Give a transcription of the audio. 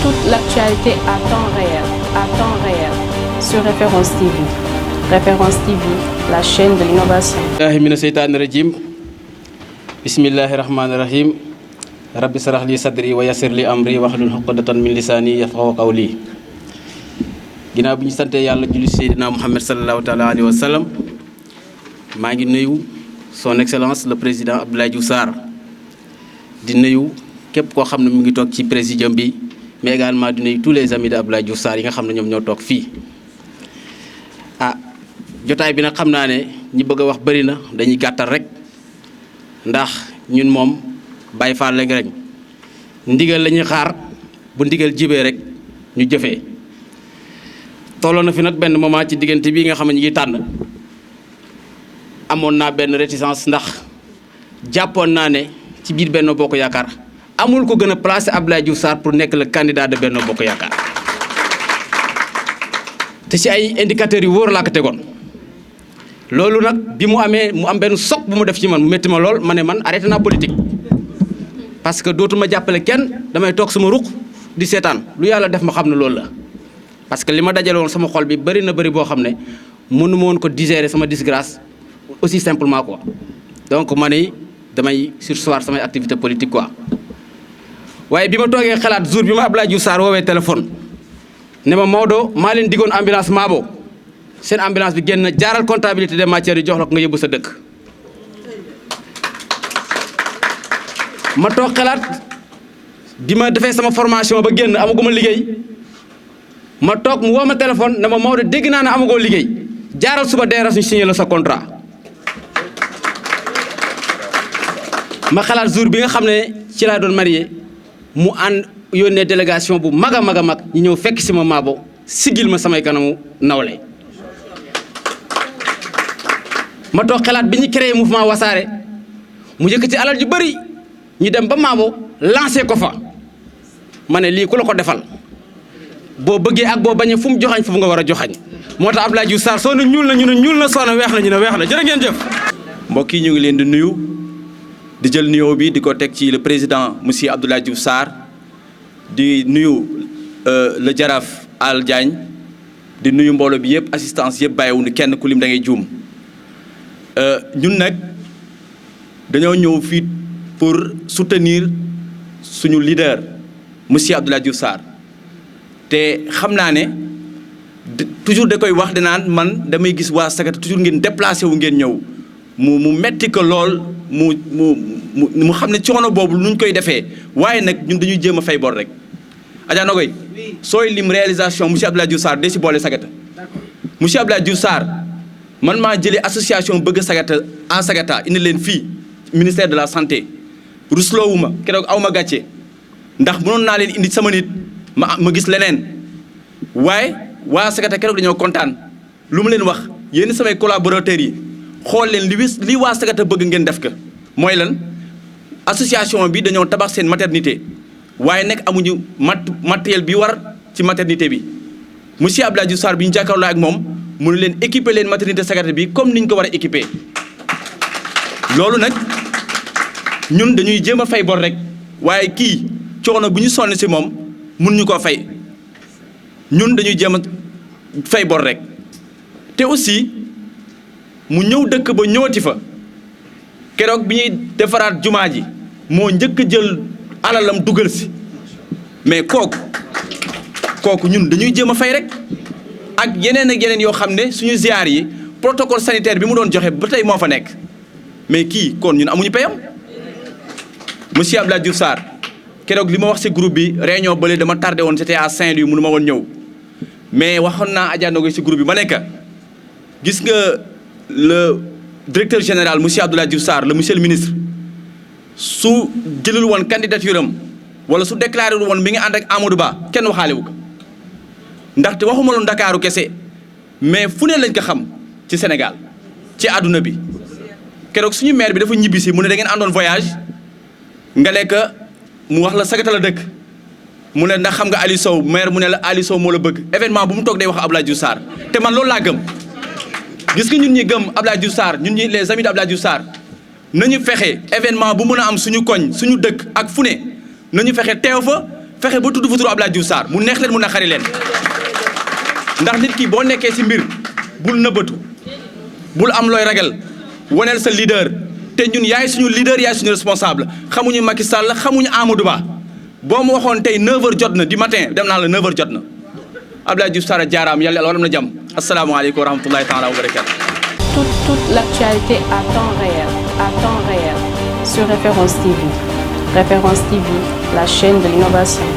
toute l'actualité à temps réel, sur Référence TV. Référence TV, la chaîne de l'innovation. Bismillahirrahmanirrahim. Rabbi sarah li sadri wa yassir li amri wahlul 'uqdatan min lisani yafqahu qawli. Ginaaw bi ñu sante Yàlla julli Seydina Muhammad sallallahu ta'ala alayhi wa sallam, maa ngi nuyu son excellence le président Abdoulaye Diouf Sarr, di nuyu képp koo xam ne mu ngi toog ci présidium bi, mais également di nuyu tous les amis de Abdoulaye Diouf Sarr yi nga xam ne ñoom ñoo toog fii. Jotaay bi nag xam naa ne ñi bëgg a wax bëri na, dañuy gàttal rek ndax ñun moom Baye Fall lañ rek ndigal la ñuy xaar, bu ndigal jibee rek ñu jëfee. tolloo na fi nag benn moment ci diggante bii nga xam ne ñu ngi tànn amoon naa benn réticence ndax jàppoon naa ne ci biir Benno Bokk Yaakaar amul ko gën a placé Abdoulaye Diouf Sarr pour nekk le candidat de Benno Bokk Yaakaar te ci ay indicateurs yu wóor laa ko tegoon. loolu nag bi mu amee mu am benn soq bu mu def ci man mu métti ma lool ma ne man arrêté naa politique parce que dootuma jàppale kenn, damay toog sama ruq di seetaan lu yàlla def ma xam ne loolu la. parce que li ma dajale woon sama xol bi bëri na bëri boo xam ne mënu ma woon ko digérer sama disgrâce aussi simplement quoi. donc ma ne damay surseoir samay activité politique quoi. waaye bi ma toogee xalaat jour bi ma Abdoulaye Diouf Sarr woowee téléphone ne ma Maodo maa leen diggoon ambulance Maabo seen ambulance bi génn jaaral comptabilité des matières yi jox la ko nga yóbbu sa dëkk. ma toog xalaat bi ma defee sama formation ba génn amaguma liggéey ma toog mu woo ma téléphone ne ma Maodo dégg naa ne amagoo liggéey jaaral suba DRS ñu signé la sa contrat. ma xalaat jour bi nga xam ne ci laa doon marié mu ànd yónnee délégation bu mag a mag ñu ñëw fekk si ma Maabo sigil ma samay kanamu nawle. ma toog xalaat bi ñu créé mouvement Wassare mu yëkkati alal ju bëri ñu dem ba Maabo lancé ko fa ma ne lii ku la ko defal boo bëggee ak boo bañee fu mu joxañ fu nga war a joxañ. moo tax Abdoulaye Diouf Sarr soo ne ñuul na ñu ne ñuul na, soo ne weex na ñu ne weex na. jërë ngeen jëf. mbokk yi ñu ngi leen di nuyu di jël nuyoo bi di ko teg ci le président monsieur Abdoulaye Diouf Sarr di nuyu le jaraaf Al Diagne di nuyu mbooloo bi yëpp assistance yëpp bàyyiwuñu kenn ku lim da ngay juum. ñun nag dañoo ñëw fii pour soutenir suñu leader monsieur Abdoulaye Diouf Sarr te xam naa ne toujours da koy wax dinaan man damay gis waa Sagata toujours ngeen déplacé wu ngeen ñëw mu metti ko lool mu xam ne coono boobu nuñ koy defee waaye nag ñun dañuy jéem a fay bor rek. Adja Nogoy sooy lim réalisation monsieur Abdoulaye Diouf Sarr de si boole Sagata monsieur Abdoulaye Diouf Sarr man maa jëlee association bëgg Sagata en Sagata indi leen fii ministère de la santé rusloowuma keroog aw ma gàcce ndax mënoon naa leen indi sama nit ma gis leneen waaye waa Sagata keroog dañoo kontaan lu mu leen wax yéen samay collaborateurs yi xool leen li waa Sagata bëgg ngeen def ko mooy lan association bi dañoo tabax seen maternité waaye nag amuñu matériel bi war ci maternité bi monsieur Abdoulaye Diouf Sarr bi ñu jàkkaarloo ak moom mu ne leen équiper leen maternité Sagata bi comme ni ñu ko war a équiper. loolu nag ñun dañuy jéem a fay bor rek waaye kii coono bu ñu sonn si moom mënuñu koo fay ñun dañuy jéem a fay bor rek te aussi mu ñëw dëkk ba ñëwati fa keroog bi ñuy defaraat jumaa ji moo njëkk a jël alalam dugal si mais kooku ñun dañuy jéem a fay rek ak yeneen yoo xam ne suñu ziar yi protocole sanitaire bi mu doon joxe ba tey moo fa nekk mais kii kon ñun amuñu payam monsieur Abdoulaye Diouf Sarr keroog li ma wax ci groupe bi réunion bële dama tardé woon c'était à Saint-Louis mënu ma woon ñëw mais waxoon naa Adja Nogoy ci groupe bi ma nekk gis nga le directeur général monsieur Abdoulaye Diouf Sarr le monsieur le ministre su jëlul woon candidature am wala su déclaré woon mi ngi ànd ak Amadou Ba kenn waxaale wu ko ndaxte waxuma loon Ndakaaru kese mais fu ne lañ ko xam ci Sénégal ci àdduna bi keroog suñu maire bi dafa ñibbisi mu ne da ngeen àndoon voyage nga lekk mu wax la Sagata la dëkk mu ne ndax xam nga Aliou Sow maire mu ne la Aliou Sow moo la bëgg événement bu mu toog day wax Abdoulaye Diouf Sarr te man loolu laa gëm gis nga ñun ñi gëm Abdoulaye Diouf Sarr ñun ñi les amis d'Abdoulaye Diouf Sarr nañu fexe événement bu mën a am suñu koñ suñu dëkk ak fu ne nañu fexe teew fa fexe ba tudd fa turu Abdoulaye Diouf Sarr mu neex leen mu naqari leen ndax nit ki boo nekkee ci mbir bul nëbbatu bul am looy ragal waneel sa leader te ñun yaay suñu leader yaay suñu responsable xamuñu Macky Sall xamuñu Amadou Ba boo ma waxoon tey 9h jot na du matin dem naa la 9h jot na Abdoulaye Diouf Sarr jaaraam yàlla war na jàmm asalaamaaleykum wa rahmatulahi taala wa barakatu. Toute l'actualité à temps réel sur Référence TV. Référence TV, la chaîne de l'innovation.